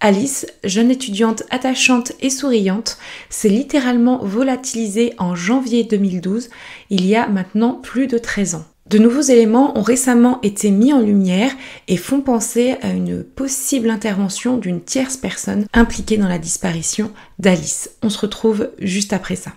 Alice, jeune étudiante attachante et souriante, s'est littéralement volatilisée en janvier 2012, il y a maintenant plus de 13 ans. De nouveaux éléments ont récemment été mis en lumière et font penser à une possible intervention d'une tierce personne impliquée dans la disparition d'Alice. On se retrouve juste après ça.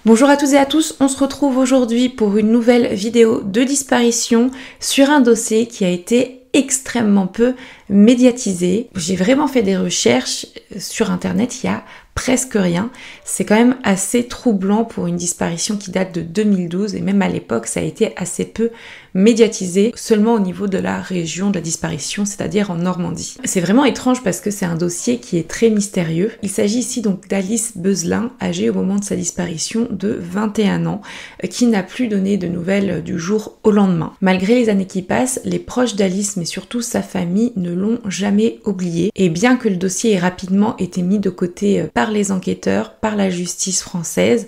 Bonjour à toutes et à tous, on se retrouve aujourd'hui pour une nouvelle vidéo de disparition sur un dossier qui a été extrêmement peu médiatisé. J'ai vraiment fait des recherches sur internet, il y a presque rien. C'est quand même assez troublant pour une disparition qui date de 2012 et même à l'époque ça a été assez peu médiatisé, seulement au niveau de la région de la disparition, c'est-à-dire en Normandie. C'est vraiment étrange parce que c'est un dossier qui est très mystérieux. Il s'agit ici donc d'Alice Beuzelin, âgée au moment de sa disparition de 21 ans, qui n'a plus donné de nouvelles du jour au lendemain. Malgré les années qui passent, les proches d'Alice, mais surtout sa famille, ne l'ont jamais oublié. Et bien que le dossier ait rapidement été mis de côté par les enquêteurs, par la justice française,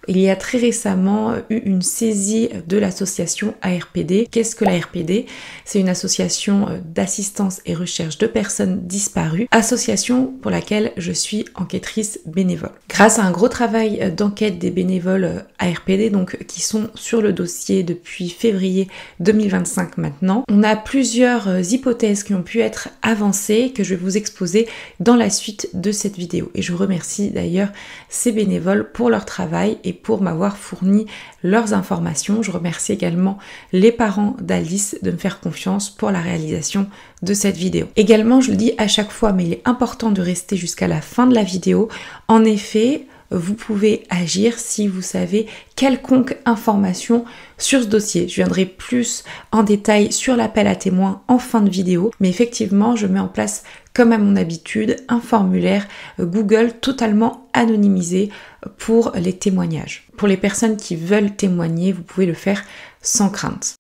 il y a très récemment eu une saisie de l'association ARPD. Qu'est-ce que l'ARPD? C'est une association d'assistance et recherche de personnes disparues, association pour laquelle je suis enquêtrice bénévole. Grâce à un gros travail d'enquête des bénévoles ARPD, donc qui sont sur le dossier depuis février 2025 maintenant, on a plusieurs hypothèses qui ont pu être avancées que je vais vous exposer dans la suite de cette vidéo. Et je remercie d'ailleurs ces bénévoles pour leur travail et pour m'avoir fourni leurs informations. Je remercie également les parents d'Alice de me faire confiance pour la réalisation de cette vidéo. Également, je le dis à chaque fois, mais il est important de rester jusqu'à la fin de la vidéo. En effet, vous pouvez agir si vous savez quelconque information sur ce dossier. Je viendrai plus en détail sur l'appel à témoins en fin de vidéo, mais effectivement, je mets en place, comme à mon habitude, un formulaire Google totalement anonymisé pour les témoignages. Pour les personnes qui veulent témoigner, vous pouvez le faire sans crainte.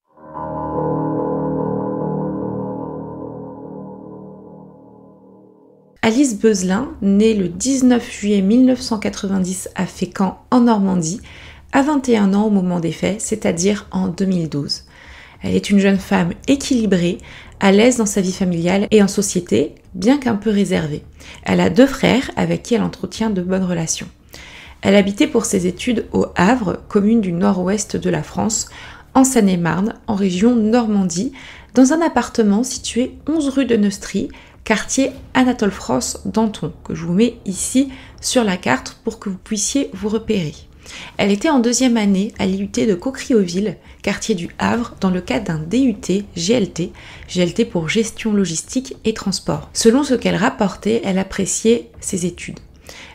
Alice Beuzelin, née le 19 juillet 1990 à Fécamp en Normandie, a 21 ans au moment des faits, c'est-à-dire en 2012. Elle est une jeune femme équilibrée, à l'aise dans sa vie familiale et en société, bien qu'un peu réservée. Elle a 2 frères avec qui elle entretient de bonnes relations. Elle habitait pour ses études au Havre, commune du nord-ouest de la France, en Seine-et-Marne, en région Normandie, dans un appartement situé 11 rue de Neustrie, quartier Anatole France Danton, que je vous mets ici sur la carte pour que vous puissiez vous repérer. Elle était en 2e année à l'IUT de Cocriauville, quartier du Havre, dans le cadre d'un DUT GLT pour gestion logistique et transport. Selon ce qu'elle rapportait, elle appréciait ses études.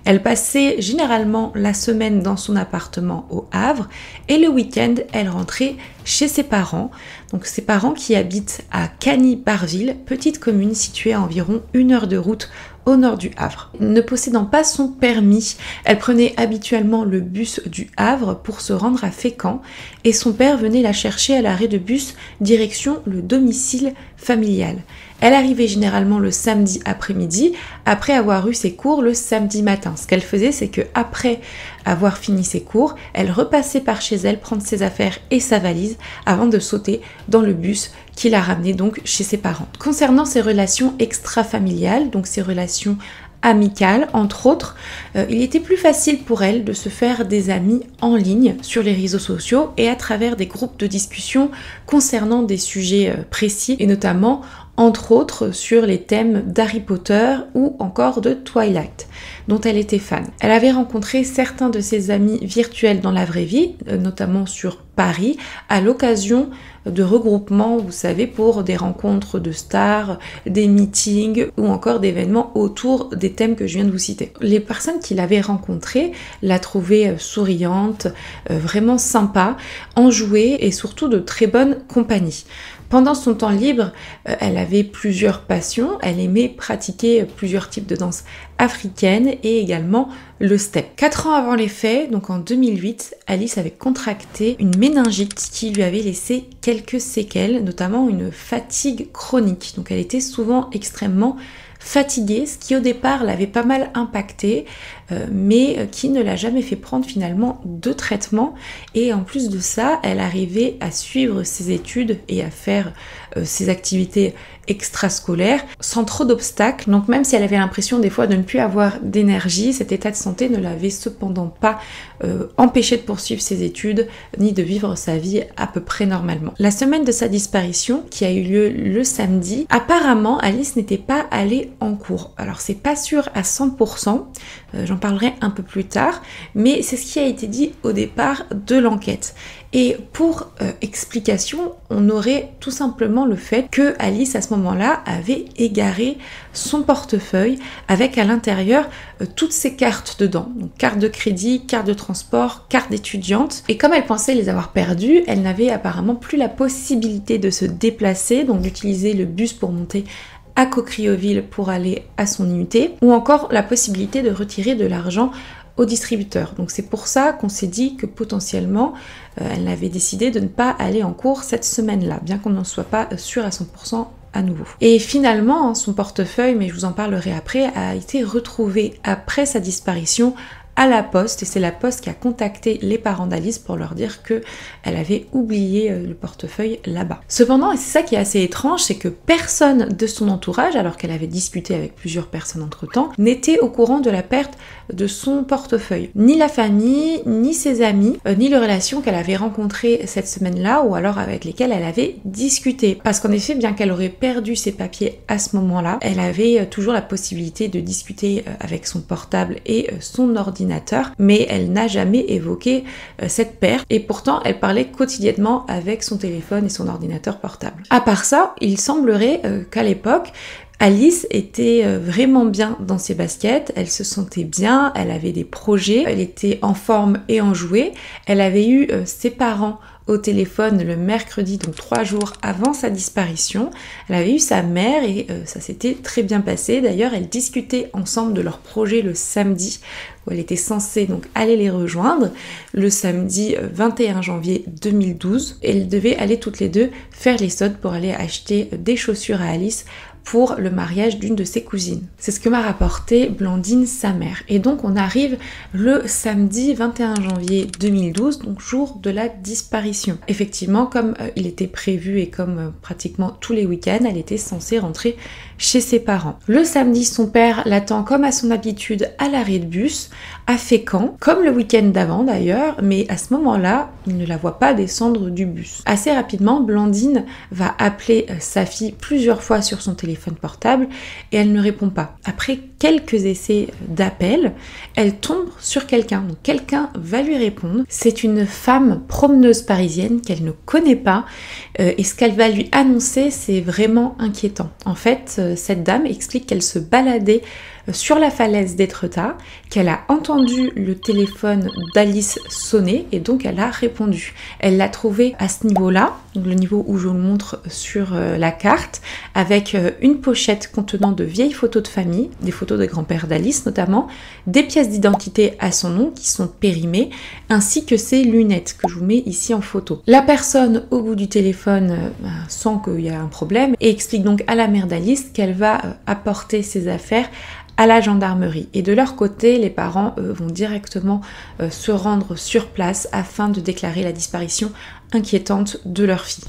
Elle passait généralement la semaine dans son appartement au Havre et le week-end, elle rentrait chez ses parents. Donc ses parents qui habitent à Cagny-Barville, petite commune située à environ 1 heure de route au nord du Havre. Ne possédant pas son permis, elle prenait habituellement le bus du Havre pour se rendre à Fécamp et son père venait la chercher à l'arrêt de bus direction le domicile familial. Elle arrivait généralement le samedi après-midi, après avoir eu ses cours le samedi matin. Ce qu'elle faisait, c'est que après avoir fini ses cours, elle repassait par chez elle prendre ses affaires et sa valise avant de sauter dans le bus qui la ramenait donc chez ses parents. Concernant ses relations extra-familiales, donc ses relations amicales, entre autres, il était plus facile pour elle de se faire des amis en ligne sur les réseaux sociaux et à travers des groupes de discussion concernant des sujets précis et notamment entre autres sur les thèmes d'Harry Potter ou encore de Twilight, dont elle était fan. Elle avait rencontré certains de ses amis virtuels dans la vraie vie, notamment sur Paris, à l'occasion de regroupements, vous savez, pour des rencontres de stars, des meetings ou encore d'événements autour des thèmes que je viens de vous citer. Les personnes qui l'avaient rencontrée la trouvaient souriante, vraiment sympa, enjouée et surtout de très bonne compagnie. Pendant son temps libre, elle avait plusieurs passions. Elle aimait pratiquer plusieurs types de danses africaines et également le step. 4 ans avant les faits, donc en 2008, Alice avait contracté une méningite qui lui avait laissé quelques séquelles, notamment une fatigue chronique. Donc elle était souvent extrêmement fatiguée, ce qui au départ l'avait pas mal impactée, mais qui ne l'a jamais fait prendre finalement de traitement. Et en plus de ça, elle arrivait à suivre ses études et à faire ses activités extrascolaires sans trop d'obstacles. Donc même si elle avait l'impression des fois de ne plus avoir d'énergie, cet état de santé ne l'avait cependant pas empêché de poursuivre ses études ni de vivre sa vie à peu près normalement. La semaine de sa disparition, qui a eu lieu le samedi, apparemment Alice n'était pas allée en cours. Alors c'est pas sûr à 100%, j'en parlerai un peu plus tard, mais c'est ce qui a été dit au départ de l'enquête. Et pour explication, on aurait tout simplement le fait que Alice à ce moment-là avait égaré son portefeuille avec à l'intérieur toutes ses cartes dedans, donc carte de crédit, carte de transport, carte d'étudiante. Et comme elle pensait les avoir perdues, elle n'avait apparemment plus la possibilité de se déplacer, donc d'utiliser le bus pour monter à Cocrioville pour aller à son IUT, ou encore la possibilité de retirer de l'argent au distributeur. Donc c'est pour ça qu'on s'est dit que potentiellement elle avait décidé de ne pas aller en cours cette semaine-là, bien qu'on n'en soit pas sûr à 100% à nouveau. Et finalement, son portefeuille, mais je vous en parlerai après, a été retrouvé après sa disparition à la poste, et c'est la poste qui a contacté les parents d'Alice pour leur dire que elle avait oublié le portefeuille là-bas. Cependant, et c'est ça qui est assez étrange, c'est que personne de son entourage, alors qu'elle avait discuté avec plusieurs personnes entre-temps, n'était au courant de la perte de son portefeuille. Ni la famille, ni ses amis, ni les relations qu'elle avait rencontrées cette semaine-là, ou alors avec lesquelles elle avait discuté. Parce qu'en effet, bien qu'elle aurait perdu ses papiers à ce moment-là, elle avait toujours la possibilité de discuter avec son portable et son ordinateur, mais elle n'a jamais évoqué cette perte, et pourtant elle parlait quotidiennement avec son téléphone et son ordinateur portable. À part ça, il semblerait qu'à l'époque, Alice était vraiment bien dans ses baskets, elle se sentait bien, elle avait des projets, elle était en forme et enjouée, elle avait eu ses parents au téléphone le mercredi, donc 3 jours avant sa disparition. Elle avait eu sa mère et ça s'était très bien passé. D'ailleurs, elles discutaient ensemble de leur projet le samedi, où elle était censée donc aller les rejoindre, le samedi 21 janvier 2012. Elles devaient aller toutes les deux faire les soldes pour aller acheter des chaussures à Alice pour le mariage d'une de ses cousines. C'est ce que m'a rapporté Blandine, sa mère. Et donc on arrive le samedi 21 janvier 2012, donc jour de la disparition. Effectivement, comme il était prévu et comme pratiquement tous les week-ends, elle était censée rentrer chez ses parents. Le samedi, son père l'attend comme à son habitude à l'arrêt de bus, à Fécamp, comme le week-end d'avant d'ailleurs, mais à ce moment-là, il ne la voit pas descendre du bus. Assez rapidement, Blandine va appeler sa fille plusieurs fois sur son téléphone portable et elle ne répond pas. Après quelques essais d'appel, elle tombe sur quelqu'un. Donc quelqu'un va lui répondre. C'est une femme promeneuse parisienne qu'elle ne connaît pas et ce qu'elle va lui annoncer, c'est vraiment inquiétant. En fait, cette dame explique qu'elle se baladait sur la falaise d'Étretat, qu'elle a entendu le téléphone d'Alice sonner et donc elle a répondu. Elle l'a trouvé à ce niveau-là, donc le niveau où je vous le montre sur la carte, avec une pochette contenant de vieilles photos de famille, des photos de grand-père d'Alice notamment, des pièces d'identité à son nom qui sont périmées, ainsi que ses lunettes que je vous mets ici en photo. La personne au bout du téléphone sent qu'il y a un problème et explique donc à la mère d'Alice qu'elle va apporter ses affaires à la gendarmerie. Et de leur côté, les parents vont directement se rendre sur place afin de déclarer la disparition inquiétante de leur fille.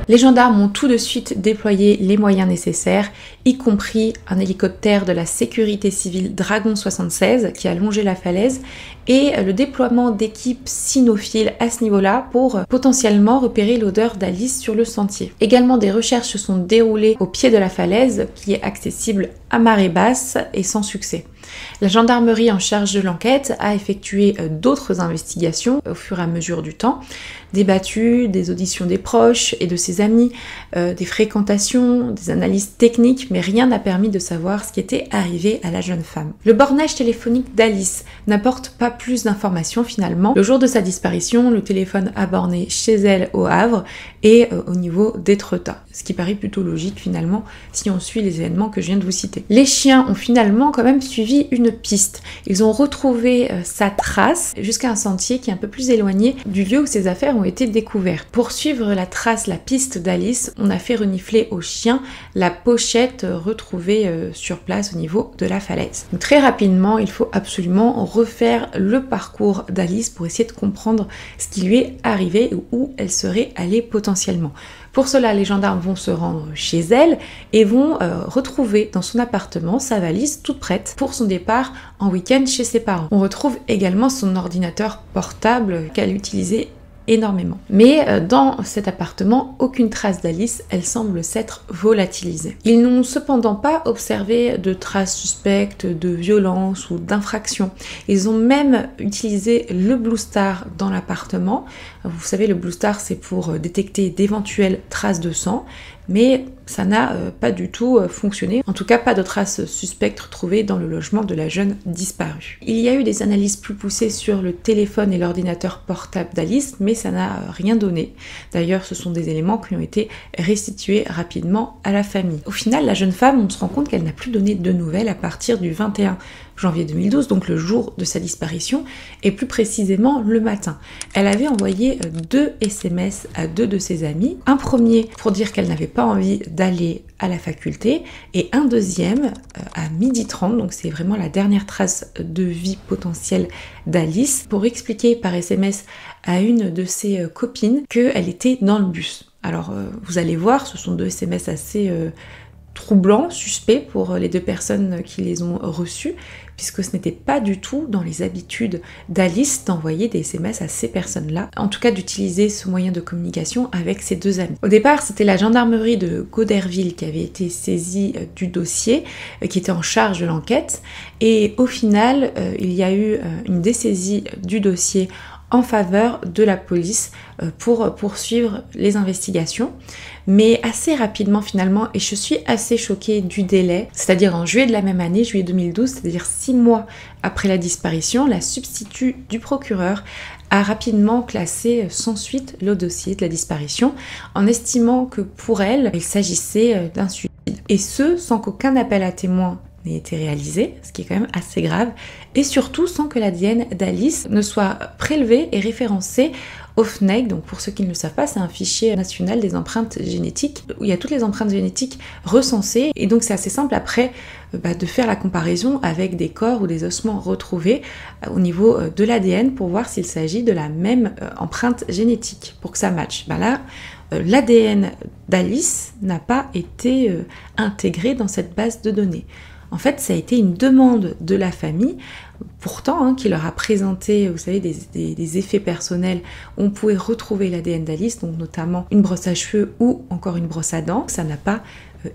Les gendarmes ont tout de suite déployé les moyens nécessaires, y compris un hélicoptère de la sécurité civile Dragon 76 qui a longé la falaise et le déploiement d'équipes cynophiles à ce niveau-là pour potentiellement repérer l'odeur d'Alice sur le sentier. Également, des recherches se sont déroulées au pied de la falaise qui est accessible à marée basse et sans succès. La gendarmerie en charge de l'enquête a effectué d'autres investigations au fur et à mesure du temps, des battues, des auditions des proches et de ses amis, des fréquentations, des analyses techniques, mais rien n'a permis de savoir ce qui était arrivé à la jeune femme. Le bornage téléphonique d'Alice n'apporte pas plus d'informations finalement. Le jour de sa disparition, le téléphone a borné chez elle au Havre et au niveau d'Étretat, ce qui paraît plutôt logique finalement si on suit les événements que je viens de vous citer. Les chiens ont finalement quand même suivi une piste. Ils ont retrouvé sa trace jusqu'à un sentier qui est un peu plus éloigné du lieu où ses affaires ont été découvertes. Pour suivre la trace, la piste d'Alice, on a fait renifler aux chiens la pochette retrouvée sur place au niveau de la falaise. Donc, très rapidement, il faut absolument refaire le parcours d'Alice pour essayer de comprendre ce qui lui est arrivé ou où elle serait allée potentiellement. Pour cela, les gendarmes vont se rendre chez elle et vont retrouver dans son appartement sa valise toute prête pour son départ en week-end chez ses parents. On retrouve également son ordinateur portable qu'elle utilisait énormément. Mais dans cet appartement, aucune trace d'Alice, elle semble s'être volatilisée. Ils n'ont cependant pas observé de traces suspectes de violence ou d'infraction. Ils ont même utilisé le Blue Star dans l'appartement. Vous savez, le Blue Star, c'est pour détecter d'éventuelles traces de sang, mais ça n'a pas du tout fonctionné. En tout cas, pas de traces suspectes retrouvées dans le logement de la jeune disparue. Il y a eu des analyses plus poussées sur le téléphone et l'ordinateur portable d'Alice, mais ça n'a rien donné. D'ailleurs, ce sont des éléments qui ont été restitués rapidement à la famille. Au final, la jeune femme, on se rend compte qu'elle n'a plus donné de nouvelles à partir du 21 janvier 2012, donc le jour de sa disparition, et plus précisément le matin. Elle avait envoyé 2 SMS à 2 de ses amis. Un premier pour dire qu'elle n'avait pas envie d'aller à la faculté, et un deuxième à 12h30, donc c'est vraiment la dernière trace de vie potentielle d'Alice, pour expliquer par SMS à une de ses copines qu'elle était dans le bus. Alors vous allez voir, ce sont 2 SMS assez troublants, suspects pour les 2 personnes qui les ont reçus, puisque ce n'était pas du tout dans les habitudes d'Alice d'envoyer des SMS à ces personnes-là, en tout cas d'utiliser ce moyen de communication avec ses 2 amis. Au départ, c'était la gendarmerie de Goderville qui avait été saisie du dossier, qui était en charge de l'enquête, et au final, il y a eu une dessaisie du dossier en faveur de la police pour poursuivre les investigations, mais assez rapidement finalement, et je suis assez choquée du délai, c'est-à-dire en juillet de la même année, juillet 2012, c'est-à-dire 6 mois après la disparition, la substitut du procureur a rapidement classé sans suite le dossier de la disparition, en estimant que pour elle, il s'agissait d'un suicide, et ce, sans qu'aucun appel à témoins n'ait été réalisé, ce qui est quand même assez grave, et surtout sans que l'ADN d'Alice ne soit prélevé et référencé au FNEG. Donc pour ceux qui ne le savent pas, c'est un fichier national des empreintes génétiques où il y a toutes les empreintes génétiques recensées, et donc c'est assez simple après de faire la comparaison avec des corps ou des ossements retrouvés au niveau de l'ADN pour voir s'il s'agit de la même empreinte génétique pour que ça matche. Là, l'ADN d'Alice n'a pas été intégré dans cette base de données. En fait, ça a été une demande de la famille, pourtant, qui leur a présenté, vous savez, des effets personnels. On pouvait retrouver l'ADN d'Alice, donc notamment une brosse à cheveux ou encore une brosse à dents. Ça n'a pas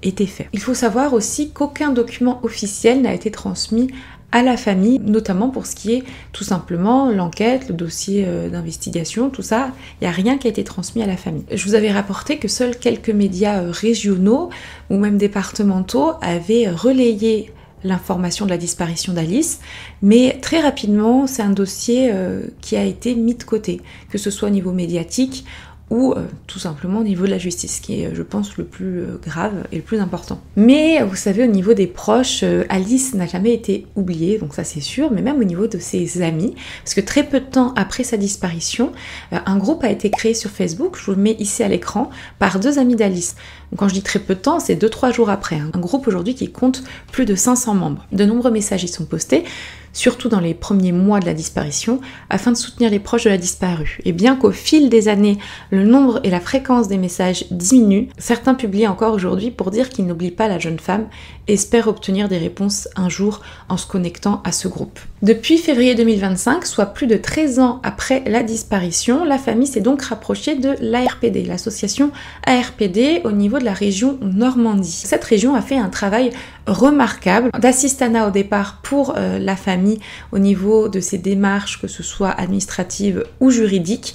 été fait. Il faut savoir aussi qu'aucun document officiel n'a été transmis à la famille, notamment pour ce qui est tout simplement l'enquête, le dossier d'investigation, tout ça, il n'y a rien qui a été transmis à la famille. Je vous avais rapporté que seuls quelques médias régionaux ou même départementaux avaient relayé l'information de la disparition d'Alice, mais très rapidement, c'est un dossier qui a été mis de côté, que ce soit au niveau médiatique ou tout simplement au niveau de la justice, qui est, je pense, le plus grave et le plus important. Mais vous savez, au niveau des proches, Alice n'a jamais été oubliée, donc ça c'est sûr, mais même au niveau de ses amis, parce que très peu de temps après sa disparition, un groupe a été créé sur Facebook, je vous le mets ici à l'écran, par 2 amis d'Alice. Donc quand je dis très peu de temps, c'est 2-3 jours après. Un groupe aujourd'hui qui compte plus de 500 membres. De nombreux messages y sont postés, surtout dans les premiers mois de la disparition, afin de soutenir les proches de la disparue. Et bien qu'au fil des années, le nombre et la fréquence des messages diminuent, certains publient encore aujourd'hui pour dire qu'ils n'oublient pas la jeune femme espère obtenir des réponses un jour en se connectant à ce groupe. Depuis février 2025, soit plus de 13 ans après la disparition, la famille s'est donc rapprochée de l'ARPD, l'association ARPD au niveau de la région Normandie. Cette région a fait un travail remarquable d'assistanat au départ pour la famille au niveau de ses démarches, que ce soit administratives ou juridiques,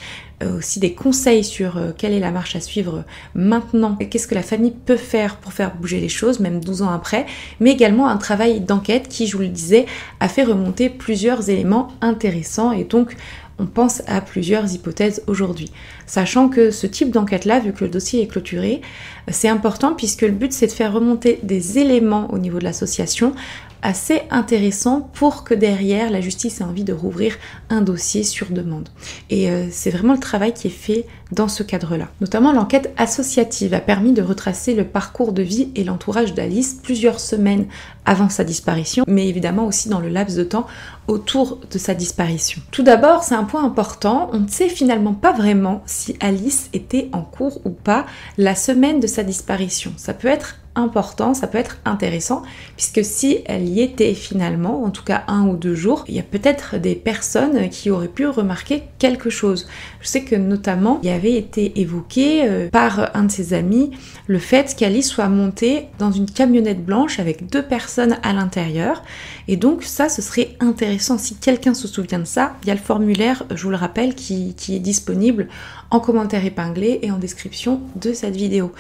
aussi des conseils sur quelle est la marche à suivre maintenant, qu'est-ce que la famille peut faire pour faire bouger les choses, même 12 ans après, mais également un travail d'enquête qui, je vous le disais, a fait remonter plusieurs éléments intéressants et donc on pense à plusieurs hypothèses aujourd'hui. Sachant que ce type d'enquête-là, vu que le dossier est clôturé, c'est important puisque le but c'est de faire remonter des éléments au niveau de l'association assez intéressants pour que derrière la justice ait envie de rouvrir un dossier sur demande. Et c'est vraiment le travail qui est fait dans ce cadre-là. Notamment l'enquête associative a permis de retracer le parcours de vie et l'entourage d'Alice plusieurs semaines avant sa disparition, mais évidemment aussi dans le laps de temps autour de sa disparition. Tout d'abord, c'est un point important, on ne sait finalement pas vraiment si Alice était en cours ou pas la semaine de sa disparition. Ça peut être important, ça peut être intéressant, puisque si elle y était finalement, en tout cas 1 ou 2 jours, il y a peut-être des personnes qui auraient pu remarquer quelque chose. Je sais que notamment, il y avait été évoqué par un de ses amis le fait qu'Alice soit montée dans une camionnette blanche avec 2 personnes à l'intérieur, et donc ça, ce serait intéressant. Si quelqu'un se souvient de ça, il y a le formulaire, je vous le rappelle, qui est disponible en commentaire épinglé et en description de cette vidéo.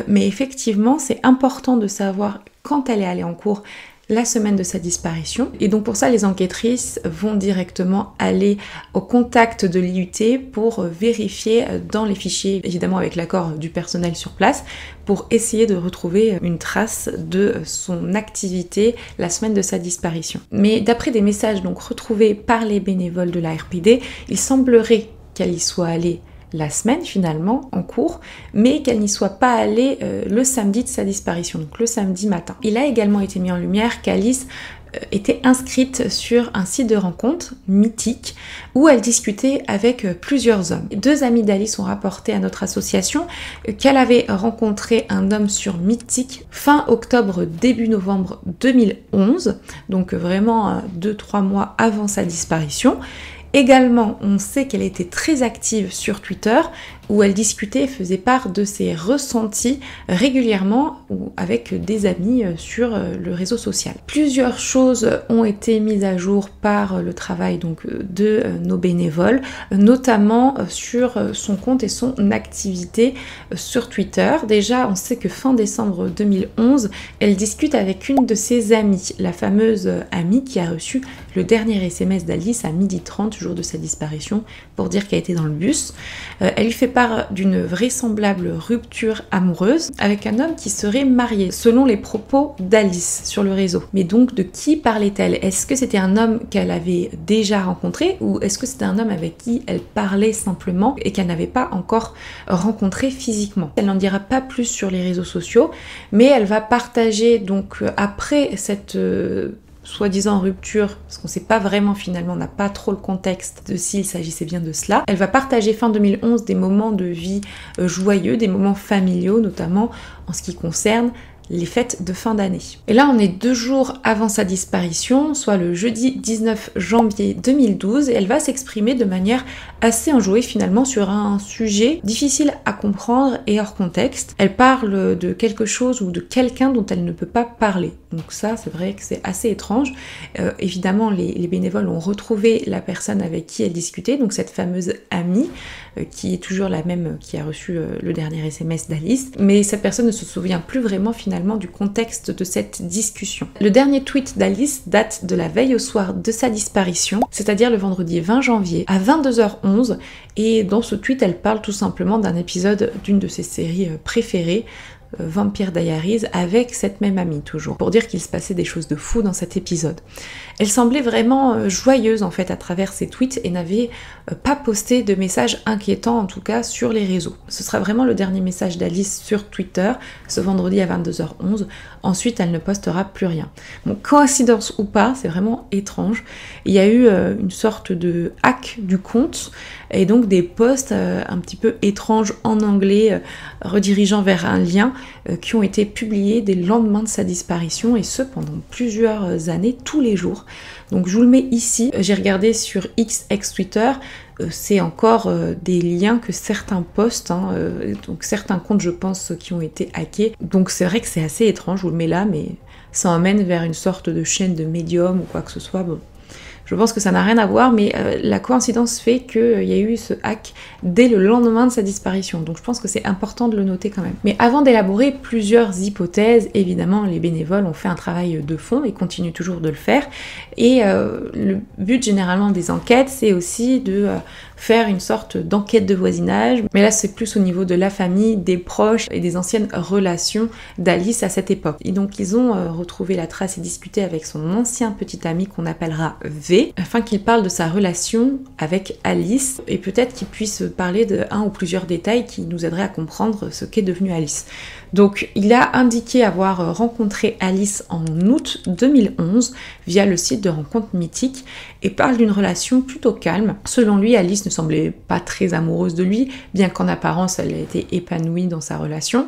Mais effectivement, c'est important de savoir quand elle est allée en cours la semaine de sa disparition. Et donc pour ça, les enquêtrices vont directement aller au contact de l'IUT pour vérifier dans les fichiers, évidemment avec l'accord du personnel sur place, pour essayer de retrouver une trace de son activité la semaine de sa disparition. Mais d'après des messages donc retrouvés par les bénévoles de la RPD, il semblerait qu'elle y soit allée la semaine finalement en cours, mais qu'elle n'y soit pas allée le samedi de sa disparition, donc le samedi matin. Il a également été mis en lumière qu'Alice était inscrite sur un site de rencontre mythique où elle discutait avec plusieurs hommes. 2 amis d'Alice ont rapporté à notre association qu'elle avait rencontré un homme sur Mythique fin octobre, début novembre 2011, donc vraiment 2-3 mois avant sa disparition. Également, on sait qu'elle était très active sur Twitter, où elle discutait et faisait part de ses ressentis régulièrement ou avec des amis sur le réseau social. Plusieurs choses ont été mises à jour par le travail donc de nos bénévoles, notamment sur son compte et son activité sur Twitter. Déjà, on sait que fin décembre 2011, elle discute avec une de ses amies, la fameuse amie qui a reçu le dernier SMS d'Alice à 12h30, jour de sa disparition, pour dire qu'elle était dans le bus. Elle lui fait part d'une vraisemblable rupture amoureuse avec un homme qui serait marié, selon les propos d'Alice sur le réseau. Mais donc, de qui parlait-elle? Est-ce que c'était un homme qu'elle avait déjà rencontré ou est-ce que c'était un homme avec qui elle parlait simplement et qu'elle n'avait pas encore rencontré physiquement? Elle n'en dira pas plus sur les réseaux sociaux, mais elle va partager donc après cette soi-disant rupture, parce qu'on ne sait pas vraiment finalement, on n'a pas trop le contexte de s'il s'agissait bien de cela. Elle va partager fin 2011 des moments de vie joyeux, des moments familiaux, notamment en ce qui concerne les fêtes de fin d'année. Et là, on est 2 jours avant sa disparition, soit le jeudi 19 janvier 2012, et elle va s'exprimer de manière assez enjouée finalement sur un sujet difficile à comprendre et hors contexte. Elle parle de quelque chose ou de quelqu'un dont elle ne peut pas parler. Donc ça, c'est vrai que c'est assez étrange. Évidemment, les bénévoles ont retrouvé la personne avec qui elle discutait, donc cette fameuse amie, qui est toujours la même qui a reçu le dernier SMS d'Alice, mais cette personne ne se souvient plus vraiment finalement du contexte de cette discussion. Le dernier tweet d'Alice date de la veille au soir de sa disparition, c'est-à-dire le vendredi 20 janvier à 22h11, et dans ce tweet, elle parle tout simplement d'un épisode d'une de ses séries préférées, Vampire Diaries, avec cette même amie toujours, pour dire qu'il se passait des choses de fou dans cet épisode. Elle semblait vraiment joyeuse en fait à travers ses tweets et n'avait pas posté de messages inquiétants en tout cas sur les réseaux. Ce sera vraiment le dernier message d'Alice sur Twitter, ce vendredi à 22h11. Ensuite, elle ne postera plus rien. Bon, coïncidence ou pas, c'est vraiment étrange. Il y a eu une sorte de hack du compte et donc des posts un petit peu étranges en anglais redirigeant vers un lien qui ont été publiés dès le lendemain de sa disparition, et ce pendant plusieurs années, tous les jours. Donc je vous le mets ici. J'ai regardé sur X ex-Twitter, c'est encore des liens que certains postent, donc certains comptes je pense qui ont été hackés. Donc c'est vrai que c'est assez étrange, je vous le mets là, mais ça emmène vers une sorte de chaîne de médium ou quoi que ce soit. Bon. Je pense que ça n'a rien à voir, mais la coïncidence fait qu'il y a eu ce hack dès le lendemain de sa disparition. Donc je pense que c'est important de le noter quand même. Mais avant d'élaborer plusieurs hypothèses, évidemment les bénévoles ont fait un travail de fond et continuent toujours de le faire. Et le but généralement des enquêtes, c'est aussi de faire une sorte d'enquête de voisinage. Mais là c'est plus au niveau de la famille, des proches et des anciennes relations d'Alice à cette époque. Et donc ils ont retrouvé la trace et discuté avec son ancien petit ami qu'on appellera V, afin qu'il parle de sa relation avec Alice et peut-être qu'il puisse parler de un ou plusieurs détails qui nous aideraient à comprendre ce qu'est devenu Alice. Donc il a indiqué avoir rencontré Alice en août 2011 via le site de rencontres mythiques et parle d'une relation plutôt calme. Selon lui, Alice ne semblait pas très amoureuse de lui, bien qu'en apparence elle ait été épanouie dans sa relation.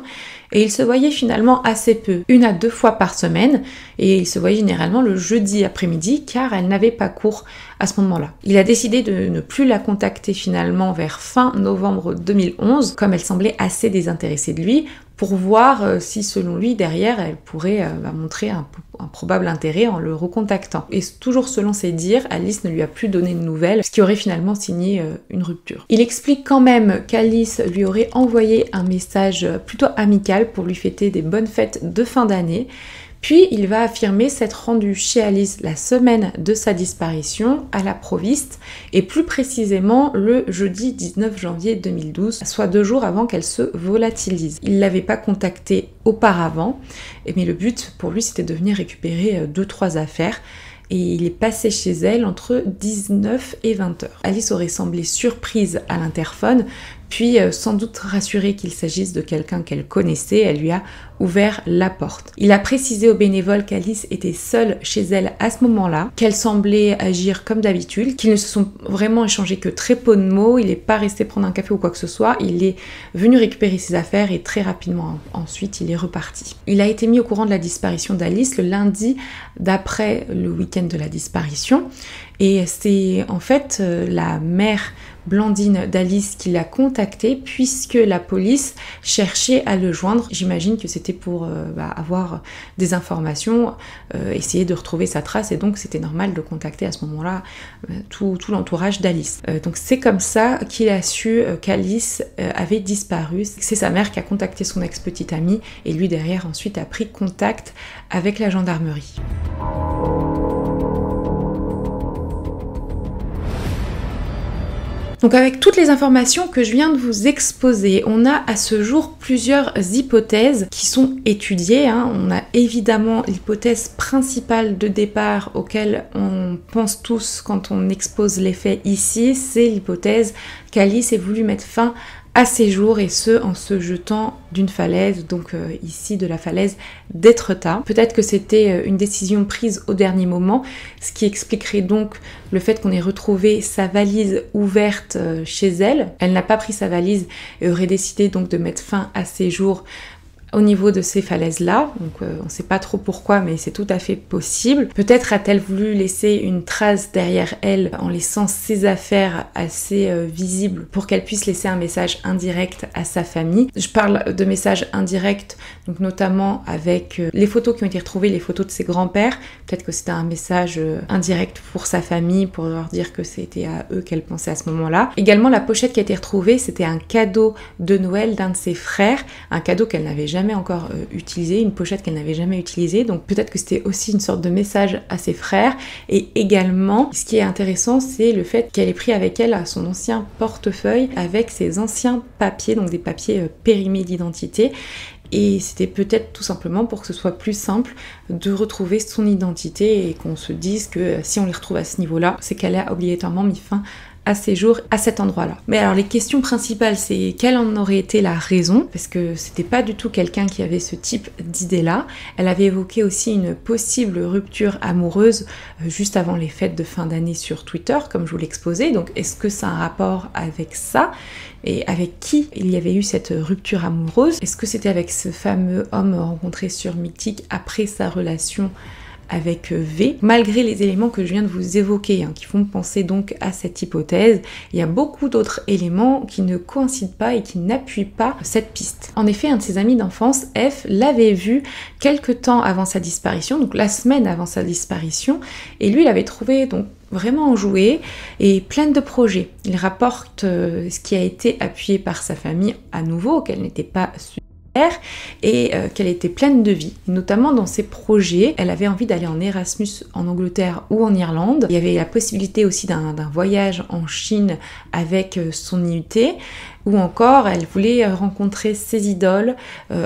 Et ils se voyaient finalement assez peu, 1 à 2 fois par semaine, et ils se voyaient généralement le jeudi après-midi car elle n'avait pas cours à ce moment-là. Il a décidé de ne plus la contacter finalement vers fin novembre 2011, comme elle semblait assez désintéressée de lui, pour voir si selon lui derrière elle pourrait montrer un probable intérêt en le recontactant. Et toujours selon ses dires, Alice ne lui a plus donné de nouvelles, ce qui aurait finalement signé une rupture. Il explique quand même qu'Alice lui aurait envoyé un message plutôt amical pour lui fêter des bonnes fêtes de fin d'année. Puis il va affirmer s'être rendu chez Alice la semaine de sa disparition à la Proviste, et plus précisément le jeudi 19 janvier 2012, soit 2 jours avant qu'elle se volatilise. Il ne l'avait pas contactée auparavant, mais le but pour lui c'était de venir récupérer 2-3 affaires. Et il est passé chez elle entre 19 et 20 heures. Alice aurait semblé surprise à l'interphone, puis sans doute rassurée qu'il s'agisse de quelqu'un qu'elle connaissait, elle lui a ouvert la porte. Il a précisé aux bénévoles qu'Alice était seule chez elle à ce moment-là, qu'elle semblait agir comme d'habitude, qu'ils ne se sont vraiment échangés que très peu de mots, il n'est pas resté prendre un café ou quoi que ce soit, il est venu récupérer ses affaires et très rapidement ensuite il est reparti. Il a été mis au courant de la disparition d'Alice le lundi d'après le week-end de la disparition, et c'est en fait la mère Blandine d'Alice qui l'a contacté puisque la police cherchait à le joindre. J'imagine que c'était pour avoir des informations, essayer de retrouver sa trace, et donc c'était normal de contacter à ce moment-là tout l'entourage d'Alice. Donc c'est comme ça qu'il a su qu'Alice avait disparu. C'est sa mère qui a contacté son ex-petite amie et lui derrière ensuite a pris contact avec la gendarmerie. Donc avec toutes les informations que je viens de vous exposer, on a à ce jour plusieurs hypothèses qui sont étudiées. On a évidemment l'hypothèse principale de départ auquel on pense tous quand on expose les faits ici, c'est l'hypothèse qu'Alice ait voulu mettre fin à ses jours, et ce en se jetant d'une falaise, donc ici de la falaise d'Étretat. Peut-être que c'était une décision prise au dernier moment, ce qui expliquerait donc le fait qu'on ait retrouvé sa valise ouverte chez elle. Elle n'a pas pris sa valise et aurait décidé donc de mettre fin à ses jours au niveau de ces falaises-là, donc on ne sait pas trop pourquoi, mais c'est tout à fait possible. Peut-être a-t-elle voulu laisser une trace derrière elle en laissant ses affaires assez visibles pour qu'elle puisse laisser un message indirect à sa famille. Je parle de messages indirects, donc notamment avec les photos qui ont été retrouvées, les photos de ses grands-pères. Peut-être que c'était un message indirect pour sa famille, pour leur dire que c'était à eux qu'elle pensait à ce moment-là. Également, la pochette qui a été retrouvée, c'était un cadeau de Noël d'un de ses frères, un cadeau qu'elle n'avait jamais encore utilisé, une pochette qu'elle n'avait jamais utilisée, donc peut-être que c'était aussi une sorte de message à ses frères. Et également, ce qui est intéressant, c'est le fait qu'elle ait pris avec elle son ancien portefeuille avec ses anciens papiers, donc des papiers périmés d'identité. Et c'était peut-être tout simplement pour que ce soit plus simple de retrouver son identité et qu'on se dise que si on les retrouve à ce niveau-là, c'est qu'elle a obligatoirement mis fin à ses jours à cet endroit-là. Mais alors les questions principales, c'est quelle en aurait été la raison, parce que c'était pas du tout quelqu'un qui avait ce type d'idée-là. Elle avait évoqué aussi une possible rupture amoureuse juste avant les fêtes de fin d'année sur Twitter, comme je vous l'exposais. Donc est-ce que ça a un rapport avec ça? Et avec qui il y avait eu cette rupture amoureuse? Est-ce que c'était avec ce fameux homme rencontré sur Mythique après sa relation avec V? Malgré les éléments que je viens de vous évoquer, qui font penser donc à cette hypothèse, il y a beaucoup d'autres éléments qui ne coïncident pas et qui n'appuient pas cette piste. En effet, un de ses amis d'enfance, F, l'avait vu quelque temps avant sa disparition, donc la semaine avant sa disparition, et lui, il avait trouvé donc vraiment enjouée et pleine de projets. Il rapporte ce qui a été appuyé par sa famille à nouveau, qu'elle n'était pas et qu'elle était pleine de vie, notamment dans ses projets. Elle avait envie d'aller en Erasmus en Angleterre ou en Irlande. Il y avait la possibilité aussi d'un voyage en Chine avec son IUT, ou encore elle voulait rencontrer ses idoles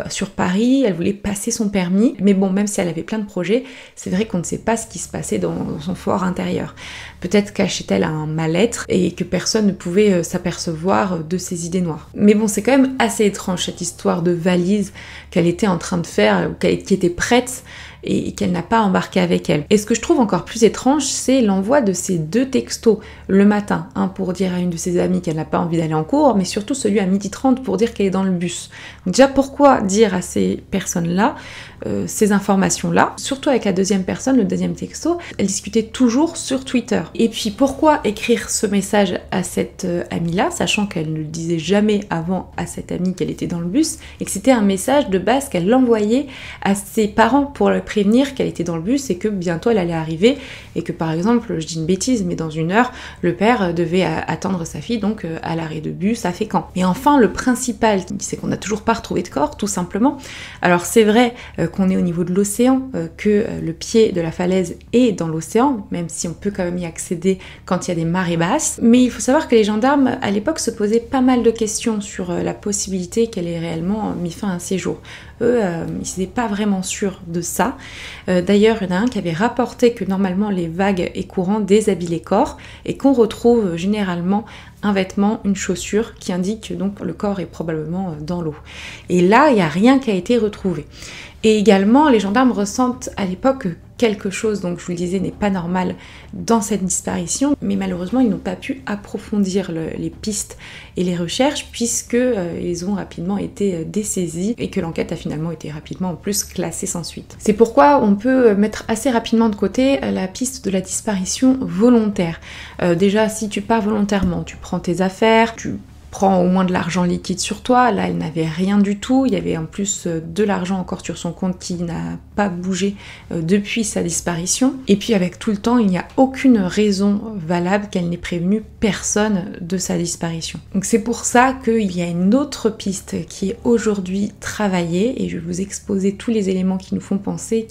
sur Paris, elle voulait passer son permis, mais bon, même si elle avait plein de projets, c'est vrai qu'on ne sait pas ce qui se passait dans son fort intérieur. Peut-être cachait-elle un mal-être et que personne ne pouvait s'apercevoir de ses idées noires. Mais bon, c'est quand même assez étrange cette histoire de valise qu'elle était en train de faire, ou qui était prête, et qu'elle n'a pas embarqué avec elle. Et ce que je trouve encore plus étrange, c'est l'envoi de ces 2 textos le matin, un pour dire à une de ses amies qu'elle n'a pas envie d'aller en cours, mais surtout celui à 12h30 pour dire qu'elle est dans le bus. Donc déjà, pourquoi dire à ces personnes-là ces informations-là? Surtout avec la deuxième personne, le deuxième texto, elle discutait toujours sur Twitter. Et puis pourquoi écrire ce message à cette amie-là, sachant qu'elle ne le disait jamais avant à cette amie qu'elle était dans le bus, et que c'était un message de base qu'elle envoyait à ses parents pour le prévenir qu'elle était dans le bus et que bientôt elle allait arriver, et que par exemple, je dis une bêtise, mais dans 1 heure, le père devait attendre sa fille donc à l'arrêt de bus à Fécamp. Et enfin, le principal, c'est qu'on n'a toujours pas retrouvé de corps, tout simplement. Alors c'est vrai qu'on est au niveau de l'océan, que le pied de la falaise est dans l'océan, même si on peut quand même y accéder quand il y a des marées basses. Mais il faut savoir que les gendarmes, à l'époque, se posaient pas mal de questions sur la possibilité qu'elle ait réellement mis fin à un séjour. Eux, ils n'étaient pas vraiment sûrs de ça. D'ailleurs, il y en a un qui avait rapporté que normalement les vagues et courants déshabillent les corps et qu'on retrouve généralement un vêtement, une chaussure qui indique donc le corps est probablement dans l'eau. Et là, il n'y a rien qui a été retrouvé. Et également, les gendarmes ressentent à l'époque quelque chose, donc je vous le disais, n'est pas normal dans cette disparition, mais malheureusement, ils n'ont pas pu approfondir les pistes et les recherches puisque ils ont rapidement été dessaisis et que l'enquête a finalement été rapidement en plus classée sans suite. C'est pourquoi on peut mettre assez rapidement de côté la piste de la disparition volontaire. Déjà, si tu pars volontairement, tu prends tes affaires, tu prends au moins de l'argent liquide sur toi. Là, elle n'avait rien du tout. Il y avait en plus de l'argent encore sur son compte qui n'a pas bougé depuis sa disparition. Et puis avec tout le temps, il n'y a aucune raison valable qu'elle n'ait prévenu personne de sa disparition. Donc c'est pour ça qu'il y a une autre piste qui est aujourd'hui travaillée et je vais vous exposer tous les éléments qui nous font penser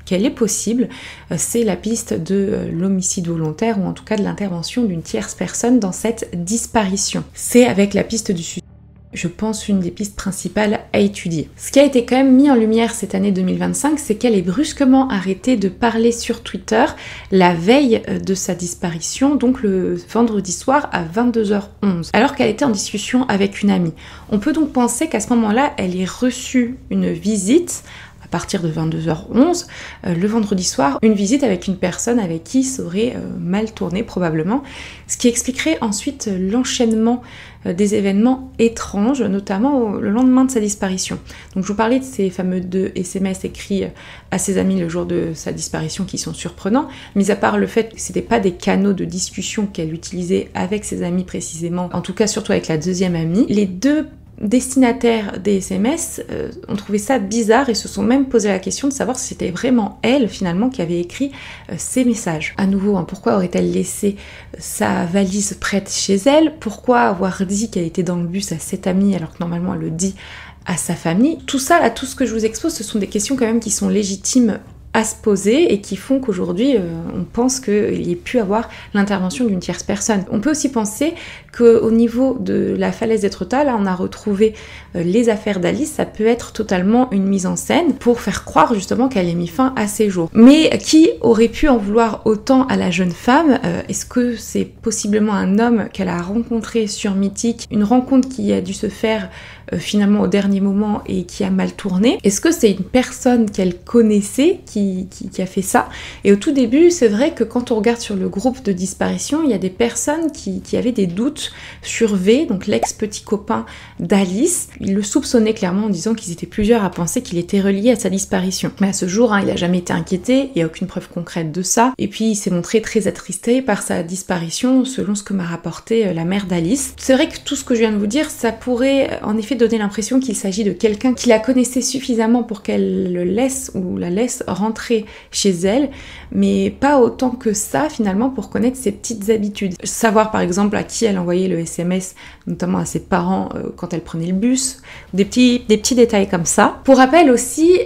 qu'elle est possible. C'est la piste de l'homicide volontaire ou en tout cas de l'intervention d'une tierce personne dans cette disparition. C'est avec la piste du suicide, je pense, une des pistes principales à étudier. Ce qui a été quand même mis en lumière cette année 2025, c'est qu'elle ait brusquement arrêté de parler sur Twitter la veille de sa disparition, donc le vendredi soir à 22h11, alors qu'elle était en discussion avec une amie. On peut donc penser qu'à ce moment-là, elle ait reçu une visite à partir de 22h11, le vendredi soir, une visite avec une personne avec qui ça aurait mal tourné probablement, ce qui expliquerait ensuite l'enchaînement des événements étranges, notamment le lendemain de sa disparition. Donc je vous parlais de ces fameux 2 SMS écrits à ses amis le jour de sa disparition qui sont surprenants, mis à part le fait que c'était pas des canaux de discussion qu'elle utilisait avec ses amis précisément, en tout cas surtout avec la deuxième amie, les 2 destinataires des SMS ont trouvé ça bizarre et se sont même posé la question de savoir si c'était vraiment elle finalement qui avait écrit ces messages. À nouveau, pourquoi aurait-elle laissé sa valise prête chez elle? Pourquoi avoir dit qu'elle était dans le bus à cette amie alors que normalement elle le dit à sa famille? Tout ça, là, tout ce que je vous expose, ce sont des questions quand même qui sont légitimes à se poser et qui font qu'aujourd'hui on pense qu'il y ait pu avoir l'intervention d'une tierce personne. On peut aussi penser qu'au niveau de la falaise d'Étretat, là on a retrouvé les affaires d'Alice, ça peut être totalement une mise en scène pour faire croire justement qu'elle ait mis fin à ses jours. Mais qui aurait pu en vouloir autant à la jeune femme? Est-ce que c'est possiblement un homme qu'elle a rencontré sur Mythique, une rencontre qui a dû se faire finalement au dernier moment et qui a mal tourné? Est-ce que c'est une personne qu'elle connaissait qui a fait ça? Et au tout début, c'est vrai que quand on regarde sur le groupe de disparition, il y a des personnes qui avaient des doutes sur V, donc l'ex-petit copain d'Alice. Ils le soupçonnaient clairement en disant qu'ils étaient plusieurs à penser qu'il était relié à sa disparition. Mais à ce jour, il n'a jamais été inquiété, il n'y a aucune preuve concrète de ça. Et puis il s'est montré très attristé par sa disparition, selon ce que m'a rapporté la mère d'Alice. C'est vrai que tout ce que je viens de vous dire, ça pourrait en effet donner l'impression qu'il s'agit de quelqu'un qui la connaissait suffisamment pour qu'elle le laisse ou la laisse rentrer chez elle, mais pas autant que ça finalement pour connaître ses petites habitudes. Savoir par exemple à qui elle envoyait le SMS, notamment à ses parents quand elle prenait le bus, des petits détails comme ça. Pour rappel aussi,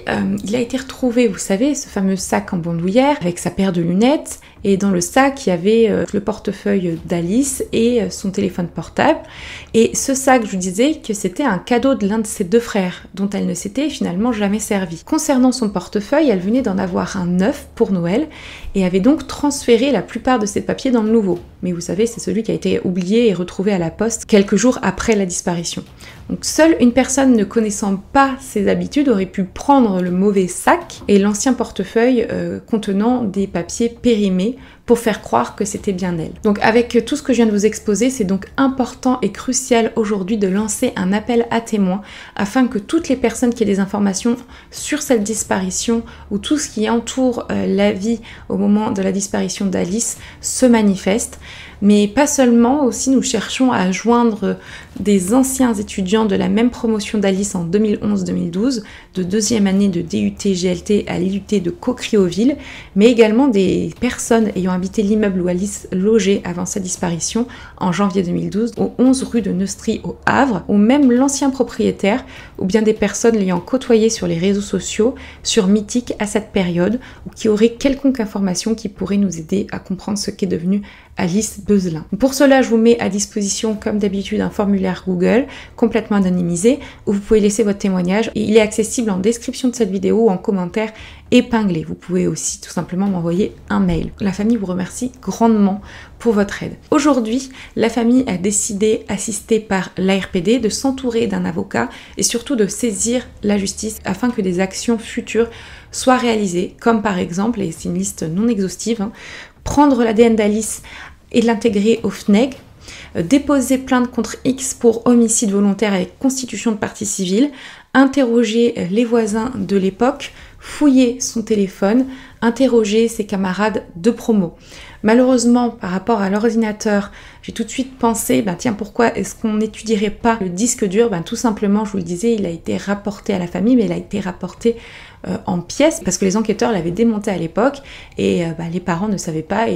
il a été retrouvé, vous savez, ce fameux sac en bandoulière avec sa paire de lunettes, et dans le sac il y avait le portefeuille d'Alice et son téléphone portable. Et ce sac, je vous disais que c'était un cadeau de l'un de ses deux frères, dont elle ne s'était finalement jamais servie. Concernant son portefeuille, elle venait d'en avoir un neuf pour Noël et avait donc transféré la plupart de ses papiers dans le nouveau. Mais vous savez, c'est celui qui a été oublié et retrouvé à la poste quelques jours après la disparition. Donc seule une personne ne connaissant pas ses habitudes aurait pu prendre le mauvais sac et l'ancien portefeuille contenant des papiers périmés pour faire croire que c'était bien elle. Donc avec tout ce que je viens de vous exposer, c'est donc important et crucial aujourd'hui de lancer un appel à témoins afin que toutes les personnes qui aient des informations sur cette disparition ou tout ce qui entoure la vie au moment de la disparition d'Alice se manifestent. Mais pas seulement, aussi nous cherchons à joindre des anciens étudiants de la même promotion d'Alice en 2011-2012, de deuxième année de DUT-GLT à l'IUT de Caucriauville, mais également des personnes ayant habité l'immeuble où Alice logeait avant sa disparition en janvier 2012, au 11 rue de Neustrie au Havre, ou même l'ancien propriétaire, ou bien des personnes l'ayant côtoyé sur les réseaux sociaux, sur Mythique à cette période, ou qui auraient quelconque information qui pourrait nous aider à comprendre ce qu'est devenu Alice Beuzelin. Pour cela, je vous mets à disposition, comme d'habitude, un formulaire Google complètement anonymisé où vous pouvez laisser votre témoignage et il est accessible en description de cette vidéo ou en commentaire épinglé. Vous pouvez aussi tout simplement m'envoyer un mail. La famille vous remercie grandement pour votre aide. Aujourd'hui, la famille a décidé, assistée par l'ARPD, de s'entourer d'un avocat et surtout de saisir la justice afin que des actions futures soient réalisées, comme par exemple, et c'est une liste non exhaustive, prendre l'ADN d'Alice et l'intégrer au FNEG, déposer plainte contre X pour homicide volontaire avec constitution de partie civile, interroger les voisins de l'époque, fouiller son téléphone, interroger ses camarades de promo. Malheureusement, par rapport à l'ordinateur, j'ai tout de suite pensé, tiens, pourquoi est-ce qu'on n'étudierait pas le disque dur? Tout simplement, je vous le disais, il a été rapporté à la famille, mais il a été rapporté en pièces, parce que les enquêteurs l'avaient démonté à l'époque, et les parents ne savaient pas,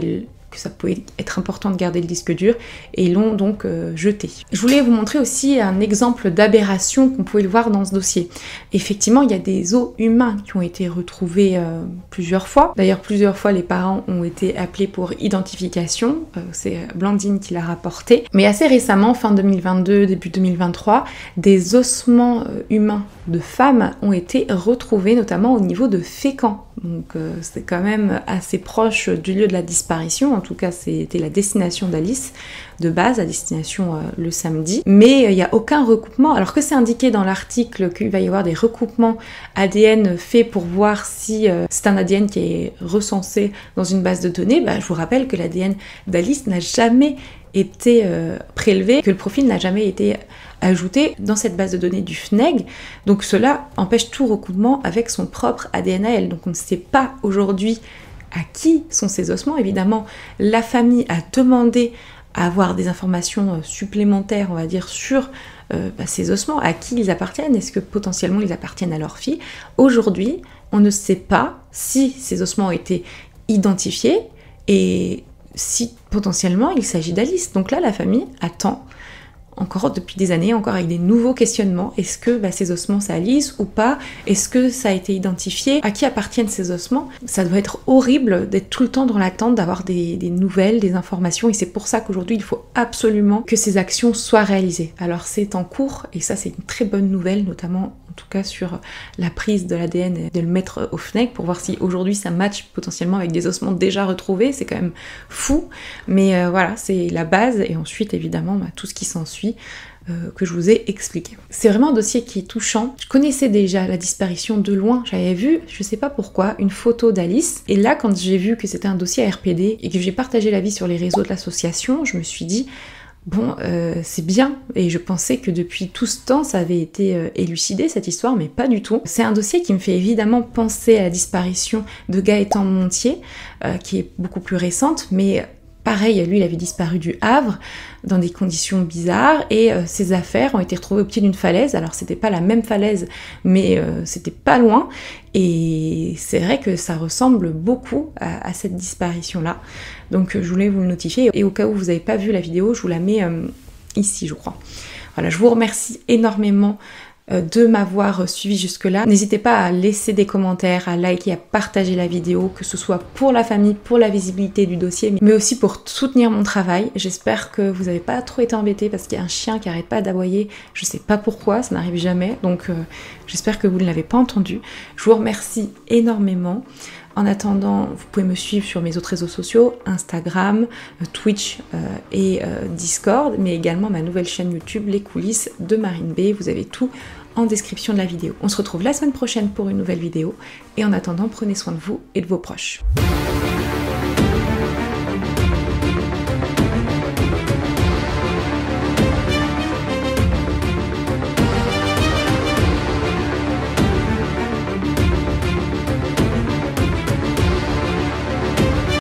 que ça pouvait être important de garder le disque dur, et ils l'ont donc jeté. Je voulais vous montrer aussi un exemple d'aberration qu'on pouvait le voir dans ce dossier. Effectivement, il y a des os humains qui ont été retrouvés plusieurs fois. D'ailleurs, plusieurs fois, les parents ont été appelés pour identification. C'est Blandine qui l'a rapporté. Mais assez récemment, fin 2022, début 2023, des ossements humains de femmes ont été retrouvés, notamment au niveau de Fécamp. Donc c'est quand même assez proche du lieu de la disparition. En tout cas, c'était la destination d'Alice de base, la destination le samedi. Mais il n'y a aucun recoupement. Alors que c'est indiqué dans l'article qu'il va y avoir des recoupements ADN faits pour voir si c'est un ADN qui est recensé dans une base de données, je vous rappelle que l'ADN d'Alice n'a jamais été prélevé, que le profil n'a jamais été ajouté dans cette base de données du FNEG. Donc cela empêche tout recoupement avec son propre ADN à elle. Donc on ne sait pas aujourd'hui à qui sont ces ossements. Évidemment, la famille a demandé à avoir des informations supplémentaires, on va dire, sur ces ossements, à qui ils appartiennent. Est-ce que potentiellement ils appartiennent à leur fille? Aujourd'hui, on ne sait pas si ces ossements ont été identifiés et si potentiellement il s'agit d'Alice. Donc là, la famille attend encore depuis des années, encore avec des nouveaux questionnements. Est-ce que ces ossements ça lisse ou pas? Est-ce que ça a été identifié? À qui appartiennent ces ossements? Ça doit être horrible d'être tout le temps dans l'attente d'avoir des nouvelles, des informations, et c'est pour ça qu'aujourd'hui il faut absolument que ces actions soient réalisées. Alors c'est en cours, et ça c'est une très bonne nouvelle, notamment en tout cas sur la prise de l'ADN et de le mettre au FNEC pour voir si aujourd'hui ça match potentiellement avec des ossements déjà retrouvés. C'est quand même fou, mais voilà, c'est la base, et ensuite évidemment tout ce qui s'ensuit que je vous ai expliqué. C'est vraiment un dossier qui est touchant. Je connaissais déjà la disparition de loin, j'avais vu, je sais pas pourquoi, une photo d'Alice, et là quand j'ai vu que c'était un dossier RPD et que j'ai partagé l'avis sur les réseaux de l'association, je me suis dit bon, c'est bien, et je pensais que depuis tout ce temps ça avait été élucidé cette histoire, mais pas du tout. C'est un dossier qui me fait évidemment penser à la disparition de Gaëtan Montier, qui est beaucoup plus récente, mais pareil, lui il avait disparu du Havre dans des conditions bizarres, et ses affaires ont été retrouvées au pied d'une falaise. Alors c'était pas la même falaise, mais c'était pas loin, et c'est vrai que ça ressemble beaucoup à cette disparition-là. Donc je voulais vous le notifier, et au cas où vous n'avez pas vu la vidéo, je vous la mets ici je crois. Voilà, je vous remercie énormément de m'avoir suivi jusque-là. N'hésitez pas à laisser des commentaires, à liker, à partager la vidéo, que ce soit pour la famille, pour la visibilité du dossier, mais aussi pour soutenir mon travail. J'espère que vous n'avez pas trop été embêtés parce qu'il y a un chien qui arrête pas d'aboyer. Je sais pas pourquoi, ça n'arrive jamais, donc j'espère que vous ne l'avez pas entendu. Je vous remercie énormément. En attendant, vous pouvez me suivre sur mes autres réseaux sociaux, Instagram, Twitch et Discord, mais également ma nouvelle chaîne YouTube, Les Coulisses de Marine B. Vous avez tout en description de la vidéo. On se retrouve la semaine prochaine pour une nouvelle vidéo, et en attendant, prenez soin de vous et de vos proches.